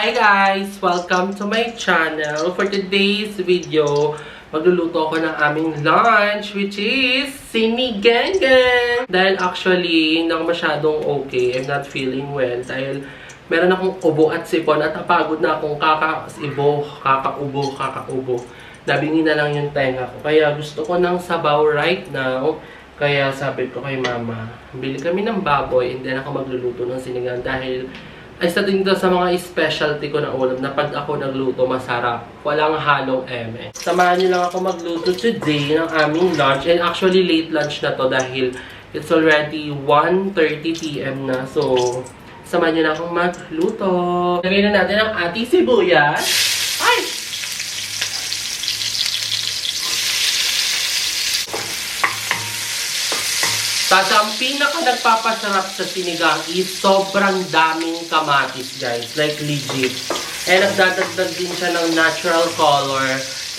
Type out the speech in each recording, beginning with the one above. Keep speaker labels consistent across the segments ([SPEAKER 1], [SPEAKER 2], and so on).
[SPEAKER 1] Hi guys! Welcome to my channel. For today's video, magluluto ako ng aming lunch, which is sinigang. Dahil actually, hindi ako masyadong okay. I'm not feeling well. Dahil meron akong ubo at sipon at napagod na akong kakaubo. Nabingi na lang yung tenga ko. Kaya gusto ko ng sabaw right now. Kaya sabi ko kay mama, bili kami ng baboy and then ako magluluto ng sinigang dahil isa din sa mga specialty ko na ulam na pag ako nagluto masarap. Walang halong eme. Samahan niyo lang ako magluto today ng aming lunch. And actually late lunch na to dahil it's already 1:30 PM na. So, samahan niyo na akong magluto. Lagay na natin ang ating sibuyas. Ay! Tapos ang pinaka nagpapasarap sa sinigang is sobrang daming kamatis, guys. Like legit. And nagdadagdag din siya ng natural color.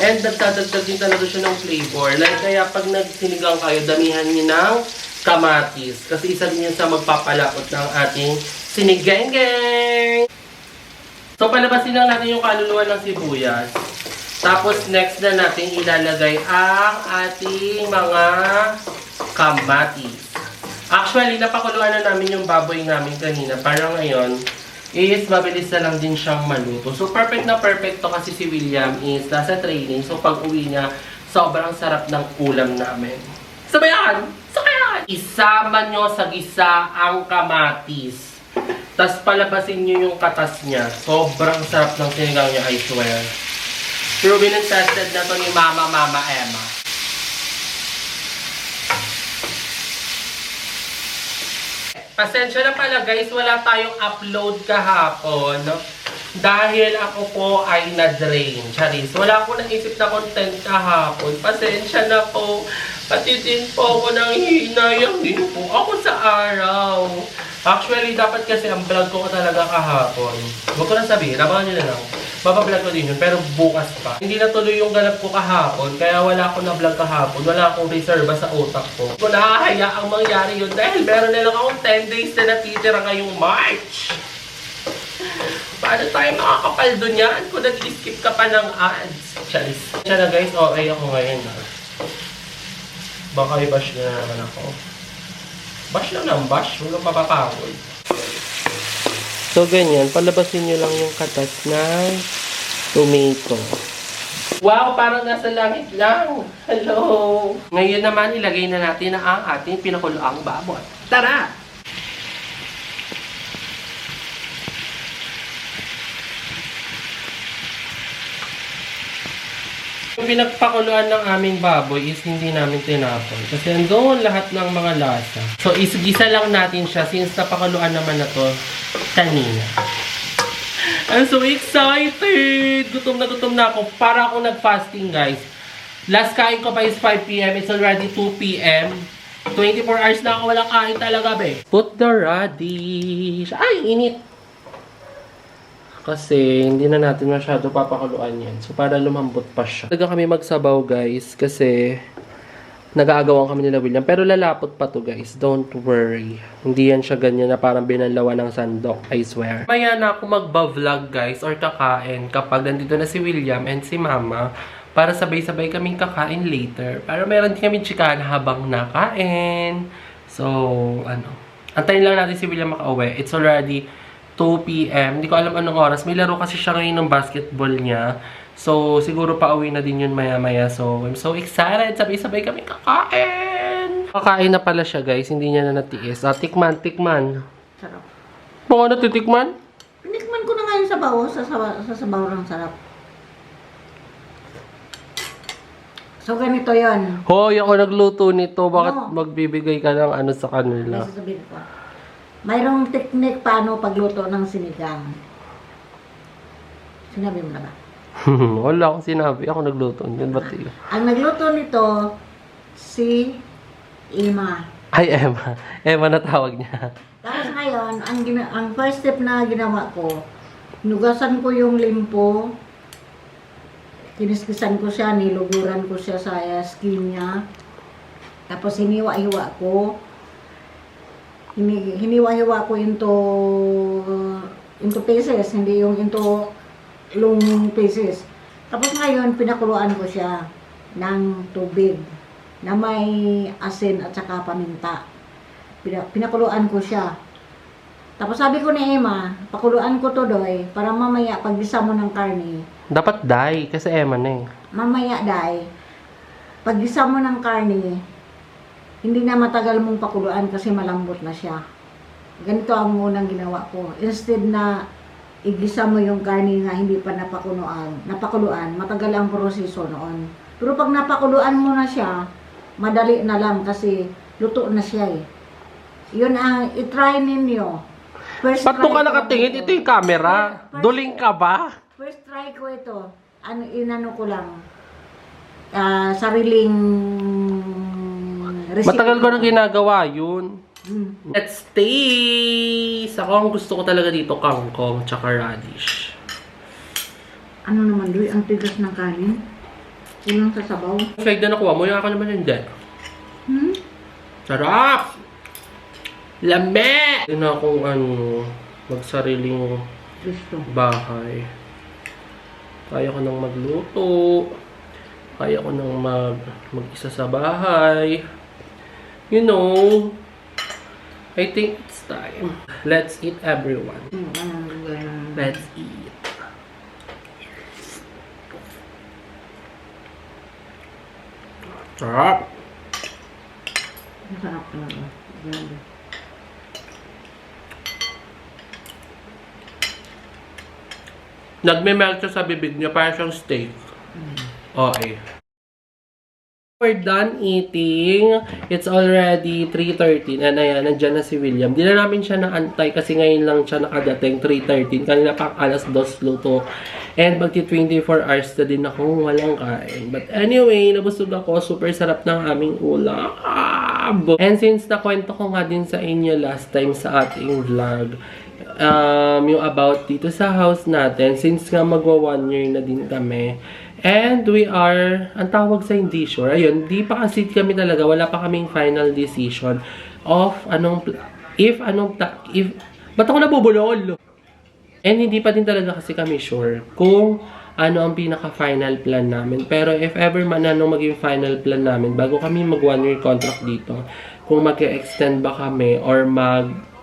[SPEAKER 1] And nagdadagdag din talaga siya ng flavor. Like kaya pag nagsinigang kayo, damihan niyo ng kamatis. Kasi isa din yun sa magpapalapot ng ating sinigang. So palabasin lang natin yung kaluluwa ng sibuyas. Tapos next na natin ilalagay ang ating mga kamatis. Actually, napakuluan na namin yung baboy namin kanina. Parang ngayon, is mabilis na lang din siyang maluto. So, perfect na perfect to kasi si William is nasa training. So, pag uwi niya, sobrang sarap ng ulam namin. Sabayan! Sabayan! Isama nyo sa gisa ang kamatis. Tapos palabasin nyo yung katas niya. Sobrang sarap ng sinigang niya, I swear. Proven and tested na to ni Mama Emma. Pasensya na pala guys, wala tayong upload kahapon. Dahil ako po ay na-drain. Charis, wala akong naisip na content kahapon. Pasensya na po. Pati din po ako nang hinayang din po ako sa araw. Actually, dapat kasi ang vlog ko talaga kahapon. Huwag ko na sabihin, abangan nyo na lang. Mapablog ko din yun, pero bukas pa. Hindi natuloy yung ganap ko kahapon, kaya wala akong na-vlog kahapon. Wala akong reserva sa utak ko. Kung nakahaya ang mangyari yun, dahil meron na lang akong 10 days na natitira ngayong March. Paano tayo makakapal dun yan kung nag-skip ka pa ng ads? Charis. Siya na guys, okay ako ngayon. Baka i-bash na naman ako. Bash lang ng bash, huwag kang mapapagod. So, ganyan. Palabasin nyo lang yung katas ng tomato. Wow! Parang nasa langit lang. Hello! Ngayon naman, ilagay na natin ang ating pinakuluang baboy. Tara! Yung pinagpakuluan ng aming baboy is hindi namin tinapon. Kasi andun lahat ng mga lasa. So, isgisa lang natin siya since napakuluan naman na to kanina. I'm so excited! Gutom na ako. Para ako nag-fasting, guys. Last kain ko pa is 5 PM. It's already 2 PM. 24 hours na ako walang kain talaga, be. Put the radish. Ay, init! Kasi hindi na natin masyado papakuluan yan. So, para lumambot pa siya. Talaga kami magsabaw, guys. Kasi nag-aagawan kami nila William. Pero lalapot pa to, guys. Don't worry. Hindi yan siya ganyan na parang binanlawan ng sandok. I swear. Maya na ako magba-vlog, guys. Or kakain kapag nandito na si William and si Mama. Para sabay-sabay kaming kakain later. Para meron din kami chikahan habang nakain. So, antayin lang natin si William makauwi. It's already 2 PM. Hindi ko alam anong oras. May laro kasi siya ngayon ng basketball niya. So, siguro pa uwi na din yun maya-maya. So, I'm so excited. Sabay-sabay kami kakain. Kakain na pala siya, guys. Hindi niya na natiis. Tikman.
[SPEAKER 2] Sarap.
[SPEAKER 1] Mga natitikman?
[SPEAKER 2] Pinikman ko na nga yung sabaw. Sa sabaw ng sarap. So, ganito yun.
[SPEAKER 1] Hoy, ako nagluto nito. Bakit magbibigay ka ng ano sa kanila?
[SPEAKER 2] May sasabihin ko. Mayroong teknik paano pagluto ng sinigang. Sinabi mo na ba?
[SPEAKER 1] Wala akong sinabi. Ako nagluto. Yan ba tiyo?
[SPEAKER 2] Ang nagluto nito, si Emma.
[SPEAKER 1] Ay, Emma. Emma na tawag niya.
[SPEAKER 2] Tapos ngayon, ang first step na ginawa ko, nugasan ko yung limpo, kiniskisan ko siya, niluguran ko siya sa skin niya, tapos hiniwa-hiwa ko, hiniwa-hiwa ko into into pieces, hindi yung into long pieces. Tapos ngayon, pinakuluan ko siya ng tubig na may asin at saka paminta. Pinakuluan ko siya. Tapos sabi ko ni Emma, pakuluan ko to doy, para mamaya paggisa mo ng karne,
[SPEAKER 1] Dapat dye, kasi Emma na eh.
[SPEAKER 2] mamaya day, paggisa mo ng karne, hindi na matagal mong pakuluan kasi malambot na siya. Ganito ang unang ginawa ko. Instead na igisa mo yung karne na hindi pa napakuluan, matagal ang proseso noon. Pero pag napakuluan mo na siya, madali na lang kasi luto na siya eh. Yun ang itry ninyo. First
[SPEAKER 1] Ba't doon ka
[SPEAKER 2] try ko
[SPEAKER 1] nakatingin?
[SPEAKER 2] ito.
[SPEAKER 1] Ito yung camera. Duling ka ba?
[SPEAKER 2] First try ko ito. Inano ko lang. Sariling recipe.
[SPEAKER 1] Matagal ko na ginagawa yun.
[SPEAKER 2] Mm.
[SPEAKER 1] Let's taste! Ako ang gusto ko talaga dito, kangkong, tsaka radish.
[SPEAKER 2] Ano naman doy, ang tigas ng kanin. Kulang sa sabaw.
[SPEAKER 1] Flag na nakuha mo, yung ako naman hindi. Sarap! Lame! Yun na akong magsariling
[SPEAKER 2] Gusto.
[SPEAKER 1] bahay. Kaya ko nang magluto. Kaya ko nang mag-isa sa bahay. You know, I think it's time. Let's eat, everyone. Let's eat. Sarap!
[SPEAKER 2] Masarap talaga. Grabe.
[SPEAKER 1] Nagme-melt siya sa bibig niya, para siyang steak. Okay. We're done eating. It's already 3:13. And ayan, nandyan na si William. Di na namin siya naantay kasi ngayon lang siya nakadating, 3:13. Kanina pa alas 2 luto. And magti 24 hours na din akong walang kain. But anyway, nabusog ako. Super sarap ng aming ulam. And since nakwento ko nga din sa inyo last time sa ating vlog, yung about dito sa house natin, since nga magwa 1 year na din kami, and we are, ang tawag sa hindi sure, ayun, di pa kasi kami talaga, wala pa kaming final decision of ba't ako nabubulol? And hindi pa din talaga kasi kami sure kung ano ang pinaka-final plan namin. Pero if ever man anong maging final plan namin, bago kami mag 1 year contract dito, kung mag-extend ba kami or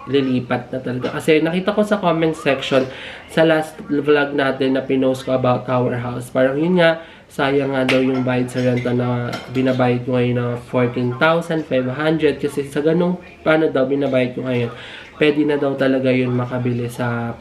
[SPEAKER 1] lilipat na talaga. Kasi nakita ko sa comment section sa last vlog natin na pinost ko about our house. Parang yun nga, sayang nga daw yung bayad sa renta na binabayad ko ngayon na 14,500. Kasi sa ganung paano daw binabayad ko ngayon, pwede na daw talaga yun makabili sa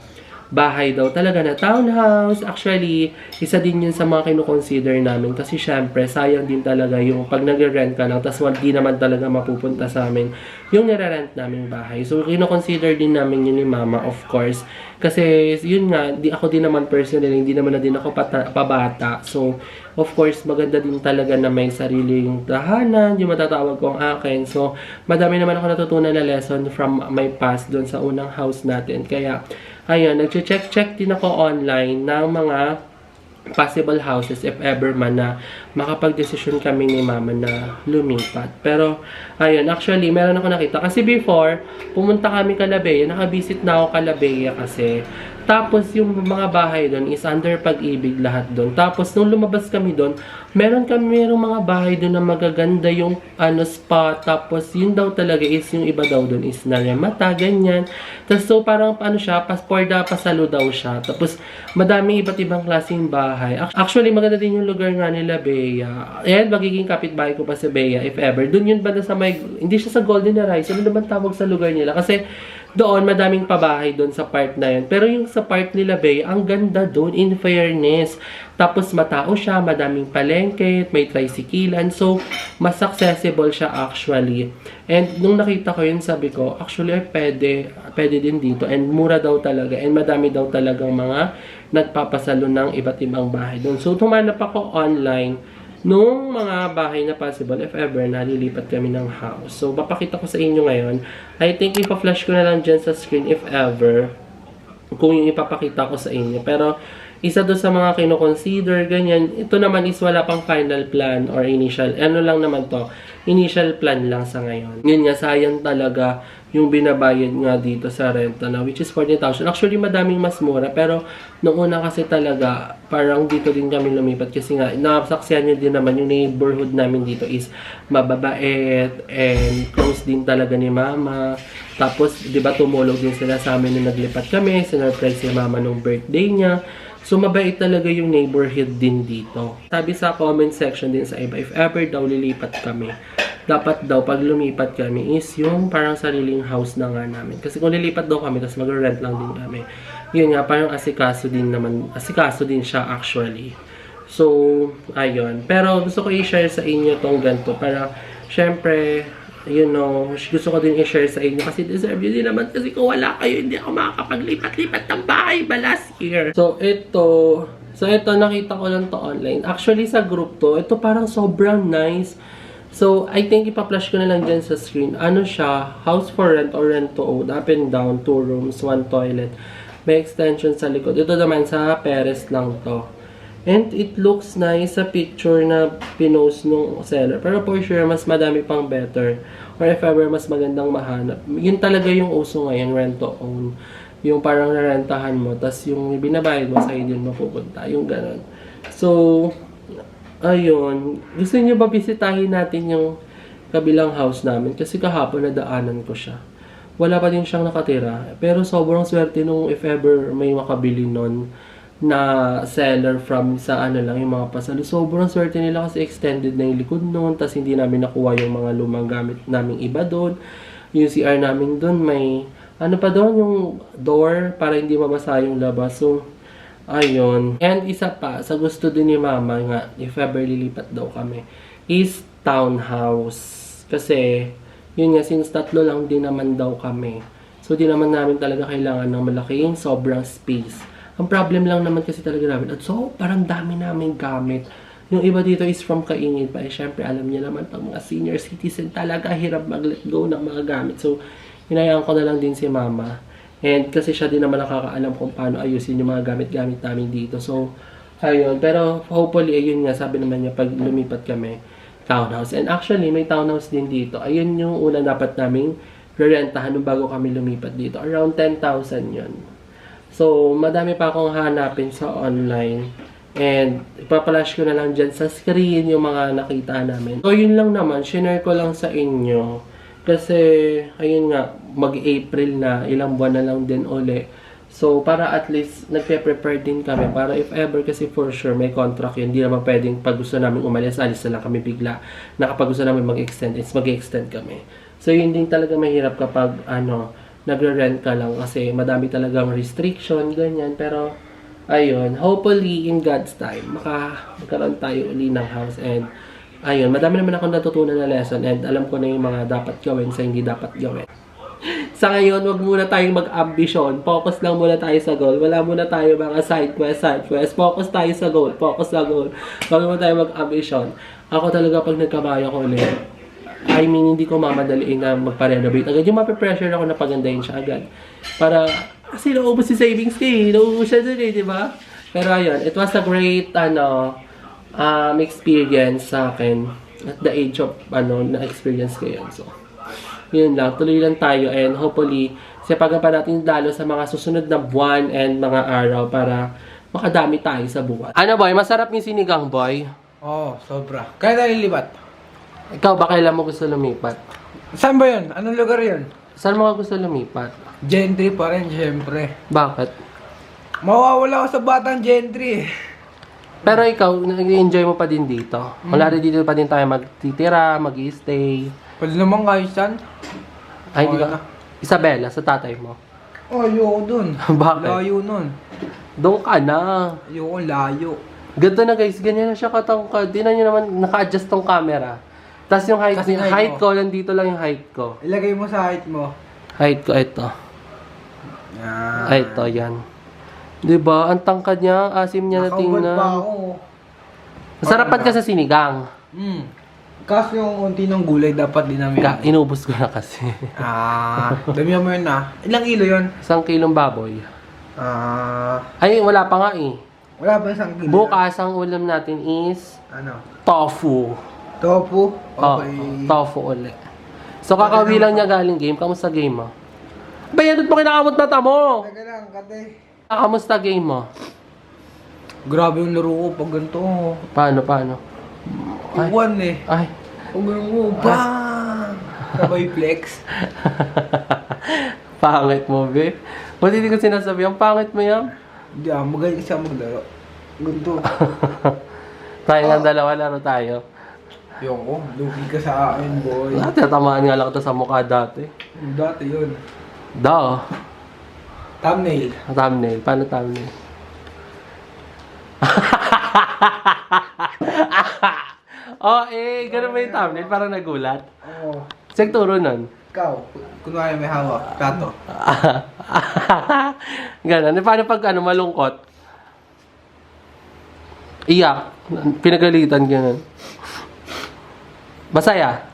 [SPEAKER 1] bahay daw talaga na townhouse. Actually, isa din yun sa mga kinukonsider namin. Kasi syempre, sayang din talaga yung pag nag-rent ka lang, tapos hindi naman talaga mapupunta sa amin yung nire-rent naming bahay. So, kinukonsider din namin yun ni Mama, of course. Kasi, yun nga, ako din naman personally, hindi naman na din ako pabata. So, of course, maganda din talaga na may sariling tahanan, yung matatawag ko ang akin. So, madami naman ako natutunan na lesson from my past doon sa unang house natin. Kaya, ayun, nag-check din ako online ng mga possible houses if ever man na makapag-desisyon kami ni Mama na lumipat. Pero, ayun, actually, meron ako nakita. Kasi before, pumunta kami Calabea, nakabisit na ako Calabea kasi. Tapos, yung mga bahay doon is under Pag-ibig lahat doon. Tapos, nung lumabas kami doon, merong mga bahay doon na magaganda yung spa. Tapos, yun daw talaga is yung iba daw doon is Narimata, ganyan. Tapos, so, parang siya, pasalo daw siya. Tapos, madami iba't ibang klaseng bahay. Actually, maganda din yung lugar nga nila, Bea. Ayan, magiging kapitbahay ko pa sa Bea, if ever. Doon yun ba sa may, hindi siya sa Golden Arise. Ano naman tawag sa lugar nila? Kasi, doon, madaming pabahay doon sa part na yun. Pero yung sa part nila, Bea, ang ganda doon, in fairness. Tapos, matao siya, madaming palengke, may tricyclean. So, mas accessible siya actually. And, nung nakita ko yun, sabi ko, actually, pwede din dito. And, mura daw talaga. And, madami daw talagang mga nagpapasalo ng iba't ibang bahay doon. So, tumanap ako online nung mga bahay na possible if ever nalilipat kami ng house. So, papakita ko sa inyo ngayon. I think ipa-flash ko na lang dyan sa screen if ever kung yung ipapakita ko sa inyo. Pero, isa doon sa mga kino-consider, ganyan. Ito naman is wala pang final plan or initial. Ano lang naman to? Initial plan lang sa ngayon. Yun nga, sayang talaga yung binabayad nga dito sa renta na, which is 40,000. Actually, madaming mas mura, pero nung una kasi talaga, parang dito din kami lumipat kasi nga, nasaksihan nyo din naman, yung neighborhood namin dito is mababait and close din talaga ni mama. Tapos, di ba, tumulog din sila sa amin nung naglipat kami, sinurprise si mama nung birthday niya. So, mabait talaga yung neighborhood din dito. Sabi sa comment section din sa iba, if ever daw lilipat kami, dapat daw pag lumipat kami is yung parang sariling house na nga namin. Kasi kung lilipat daw kami, tapos mag-rent lang din kami. Yun nga, parang asikaso din naman. Asikaso din siya actually. So, ayun. Pero gusto ko i-share sa inyo tong ganito. Para, syempre, you know, gusto ko din i-share sa inyo kasi deserve yun din naman. Kasi kung wala kayo, hindi ako makakapaglipat-lipat ng bahay ba last year. So, ito, nakita ko lang to online. Actually, sa group to, ito parang sobrang nice. So, I think ipa-flash ko na lang dyan sa screen. Ano siya? House for rent or rent to own. Up and down, 2 rooms, 1 toilet. May extension sa likod. Ito naman sa Perez lang to. And it looks nice sa picture na pinost nung seller. Pero for sure, mas madami pang better. Or if ever, mas magandang mahanap. Yun talaga yung uso ngayon, rent to own. Yung parang narentahan mo, tas yung binabayad mo sa'yo din mapupunta. Yung ganun. So, ayun. Gusto niyo ba bisitahin natin yung kabilang house namin? Kasi kahapon nadaanan ko siya. Wala pa din siyang nakatira. Pero sobrang swerte nung if ever may makabili nun na seller from sa ano lang, yung mga pasalo. Sobrang swerte nila kasi extended na yung likod nun. Tapos hindi namin nakuha yung mga lumang gamit naming iba doon. Yung CR namin doon may ano pa doon, yung door para hindi mabasa yung labas. So, ayun. And isa pa, sa gusto din ni mama nga, if ever lilipat daw kami, is townhouse. Kasi, yun nga, since 3 lang din naman daw kami. So, di naman namin talaga kailangan ng malaking sobrang space. Ang problem lang naman kasi talaga namin, at so, parang dami namin gamit. Yung iba dito is from Kaingin pa. Eh, syempre, alam niyo naman, pag mga senior citizen talaga, hirap mag-let go ng mga gamit. So, hinayaan ko na lang din si mama. And kasi siya din naman nakakaalam kung paano ayusin yung mga gamit-gamit namin dito. So, ayun. Pero hopefully, ayun nga, sabi naman niya, pag lumipat kami, townhouse. And actually, may townhouse din dito. Ayun yung una dapat naming rerentahan nung bago kami lumipat dito. Around 10,000 yun. So, madami pa akong hanapin sa online. And, ipapalash ko na lang dyan sa screen yung mga nakita namin. So, yun lang naman. Shinare ko lang sa inyo. Kasi, ayun nga, mag-April na, ilang buwan na lang din uli. So, para at least, nagpe-prepare din kami. Para if ever, kasi for sure, may contract yun. Hindi naman pwedeng pag gusto namin umalis, alis na lang kami bigla. Na kapag gusto namin mag-extend, mag-extend kami. So, yun din talaga mahirap kapag, nagre-rent ka lang. Kasi, madami talagang restriction, ganyan. Pero, ayun, hopefully, in God's time, magkaroon tayo uli ng house. And, ayun, madami naman akong natutunan na lesson and alam ko na yung mga dapat gawin sa hindi dapat gawin. Sa ngayon, wag muna tayong mag-ambisyon. Focus lang muna tayo sa goal. Wala muna tayo mga side quest. Focus tayo sa goal. Focus sa goal. Wag muna tayo mag-ambisyon. Ako talaga pag nagkabayo ko ulit, I mean, hindi ko mamadaliin na magpa-renovate. Agad yung mape-pressure ako na pagandahin siya agad. Para, kasi naubos si savings ko eh. Naubos siya dun eh, di ba? Pero ayun, it was a great, experience sa akin at the age of na-experience ko yun. So, yun lang. Tuloy lang tayo and hopefully, sipagan pa natin lalo sa mga susunod na buwan and mga araw para makadami tayo sa buwan. Ano boy, masarap yung sinigang boy?
[SPEAKER 3] Oo, sobra. Kaya tayo lilipat.
[SPEAKER 1] Ikaw ba kailan mo gusto lumipat?
[SPEAKER 3] Saan ba yun? Anong lugar yun?
[SPEAKER 1] Saan mo ka gusto lumipat?
[SPEAKER 3] Gentry pa rin, syempre.
[SPEAKER 1] Bakit?
[SPEAKER 3] Mawawala ako sa batang Gentry.
[SPEAKER 1] Pero ikaw, nag-enjoy mo pa din dito. Wala rin dito pa din tayo magtitira, mag-stay.
[SPEAKER 3] Pwede naman kayo saan?
[SPEAKER 1] Ay, di
[SPEAKER 3] Okay
[SPEAKER 1] ba?
[SPEAKER 3] na.
[SPEAKER 1] Isabela, sa tatay mo.
[SPEAKER 3] Oh, ayoko dun.
[SPEAKER 1] Bakit?
[SPEAKER 3] Layo nun.
[SPEAKER 1] Doon ka na.
[SPEAKER 3] Ayoko layo.
[SPEAKER 1] Ganto na guys, ganyan na siya katangkad. Tingnan nyo naman, naka-adjust tong camera. Tapos yung height,
[SPEAKER 3] Kasi
[SPEAKER 1] height ko, nandito lang yung height ko.
[SPEAKER 3] Ilagay mo sa height mo.
[SPEAKER 1] Height ko, ito.
[SPEAKER 3] Yan.
[SPEAKER 1] Ay, ito, yan. Diba? Ang tangkad niya, asim niya na
[SPEAKER 3] Nakahubad pa
[SPEAKER 1] tingnan.
[SPEAKER 3] ako.
[SPEAKER 1] Masarapan ka sa sinigang.
[SPEAKER 3] Kaso yung unti ng gulay dapat din namin.
[SPEAKER 1] Inubos ko na kasi.
[SPEAKER 3] Damihan mo yun na. Ilang kilo yun?
[SPEAKER 1] 1 kilong baboy.
[SPEAKER 3] Ah,
[SPEAKER 1] Ay, wala pa nga eh.
[SPEAKER 3] wala pa isang kilo.
[SPEAKER 1] Bukas, ang ulam natin is
[SPEAKER 3] Ano?
[SPEAKER 1] tofu.
[SPEAKER 3] Tofu?
[SPEAKER 1] Oh,
[SPEAKER 3] Okay.
[SPEAKER 1] tofu ulit. So, kakawi lang niya galing game. Kamusta game mo? Bayan, doon mo kinakamot na tamo!
[SPEAKER 3] Teka lang, kate.
[SPEAKER 1] Kamusta game mo?
[SPEAKER 3] Grabe yung laro ko pag ganito.
[SPEAKER 1] Paano?
[SPEAKER 3] Uwan eh.
[SPEAKER 1] Ay.
[SPEAKER 3] Pag ganito, bang! Sabay flex.
[SPEAKER 1] Pangit mo, be. Ba't hindi ko sinasabi? Ang pangit mo yan?
[SPEAKER 3] Hindi magaling siya maglaro. Ganito.
[SPEAKER 1] Tayo nga dalawa, laro tayo.
[SPEAKER 3] Yung ko, lugi ka sa akin, boy.
[SPEAKER 1] Tatamaan nga lang ito sa mukha dati.
[SPEAKER 3] Dati yun.
[SPEAKER 1] Da.
[SPEAKER 3] Thumbnail.
[SPEAKER 1] Thumbnail. Paano thumbnail? Oh, ganun ba yung thumbnail? Parang nagulat.
[SPEAKER 3] Oo.
[SPEAKER 1] Siyang turo nun.
[SPEAKER 3] Ikaw, kunwari may hawak, plato.
[SPEAKER 1] Ganun. Paano pag malungkot? Iyak. Pinagalitan, ganun. Masaya.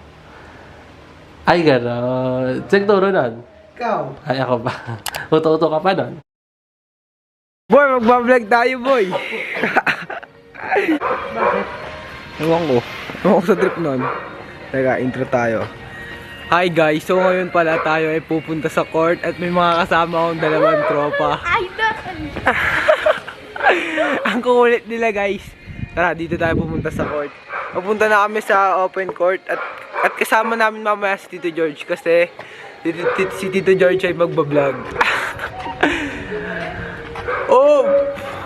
[SPEAKER 1] Ay, gano'n. Siyang turo nun.
[SPEAKER 3] Ikaw.
[SPEAKER 1] Ay, ako ba? Uto-uto ka pa nun.
[SPEAKER 3] Boy, magbablog tayo, boy. Ewan ko. Ewan ko sa trip nun. Teka, intro tayo. Hi guys, so ngayon pala tayo ay pupunta sa court at may mga kasama akong dalawang tropa. Ang kukulit nila guys. Tara, dito tayo pupunta sa court. Pupunta na kami sa open court at kasama namin mamaya si Tito George kasi si Tito George ay magbablog. Oh!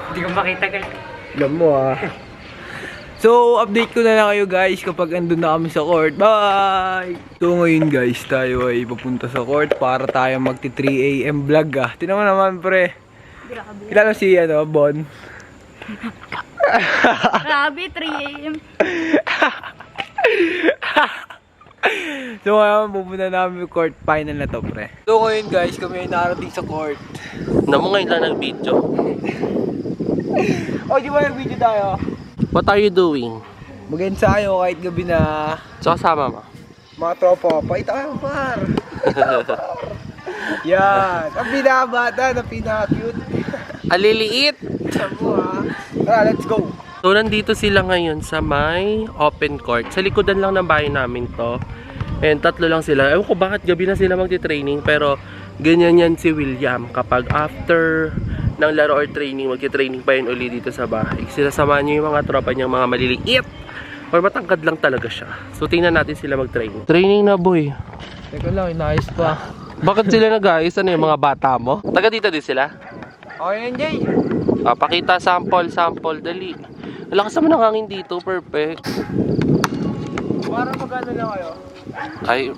[SPEAKER 4] Hindi ko makita guys.
[SPEAKER 3] Alam mo So, update ko na lang kayo guys kapag andun na kami sa court. Bye! So, ngayon guys, tayo ay papunta sa court para tayo magti 3 AM vlog Tinan mo naman pre. Kilala si Bon.
[SPEAKER 4] Grabe, 3 AM.
[SPEAKER 3] So, ngayon pupunta namin yung court final na to pre. So, ngayon guys, kami ay narating sa court.
[SPEAKER 1] Namo ngayon lang nag-video.
[SPEAKER 3] Oh, di ba nag-video tayo?
[SPEAKER 1] What are you doing?
[SPEAKER 3] Mag-ensayo kahit gabi na.
[SPEAKER 1] So, kasama mo?
[SPEAKER 3] Mga tropa, paita kayo par. Yan, ang pinakabata, ang pinaka-cute.
[SPEAKER 1] Aliliit!
[SPEAKER 3] Tara, let's go.
[SPEAKER 1] So, nandito sila ngayon sa may open court. Sa likodan lang ng bahay namin to. And tatlo lang sila. Ewan ko bakit gabi na sila magti-training. Pero, ganyan yan si William. Kapag after ng laro or training, magti-training pa yun uli dito sa bahay. Sinasamahan niyo yung mga tropa niyang mga maliliit. Or matangkad lang talaga siya. So, tingnan natin sila mag-training. Training na, boy.
[SPEAKER 3] Teka lang, inayos pa.
[SPEAKER 1] Bakit sila nag-ayos? Ano yung mga bata mo? Taga dito din sila?
[SPEAKER 3] Okay yan, Jay.
[SPEAKER 1] Pakita sample, dali. Lakas naman ang hangin dito, perfect.
[SPEAKER 3] Para magano lang kayo?
[SPEAKER 1] Ay,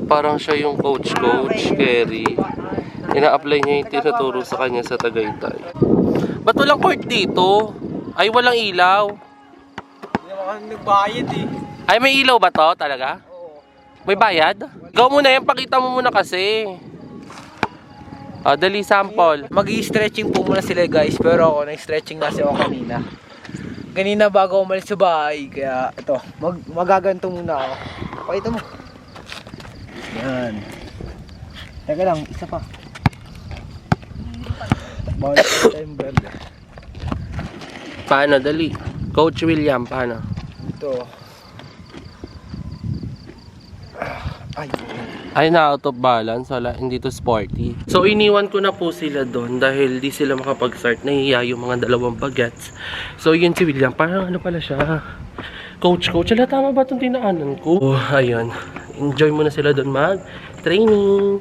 [SPEAKER 1] parang siya yung coach, Kerry. Ina-apply niya yung tinuturo sa kanya sa Tagaytay. Ba't walang court dito? Ay, walang ilaw.
[SPEAKER 3] Hindi naman kami nagbayad eh.
[SPEAKER 1] Ay, may ilaw ba to talaga?
[SPEAKER 3] Oo.
[SPEAKER 1] May bayad? Gaw muna yan, pakita mo muna kasi. Dali sample.
[SPEAKER 3] Mag-i-stretching po muna sila guys, pero ako nag-stretching na ako kanina. Kanina bago ako umalis sa bahay, kaya ito, magaganto muna ako. Pakita mo. Yan. Teka lang, isa pa. Bawal tayong verde.
[SPEAKER 1] Paano, dali? Coach William, paano?
[SPEAKER 3] Ito.
[SPEAKER 1] Ay, na out of balance. Wala, hindi to sporty. So, iniwan ko na po sila doon dahil di sila makapag-start. Nahihiya yung mga dalawang bagets. So, yun si William. Parang ano pala siya? Coach. Ala, tama ba itong tinaanan ko? Oh, ayun. Enjoy muna sila doon mag-training.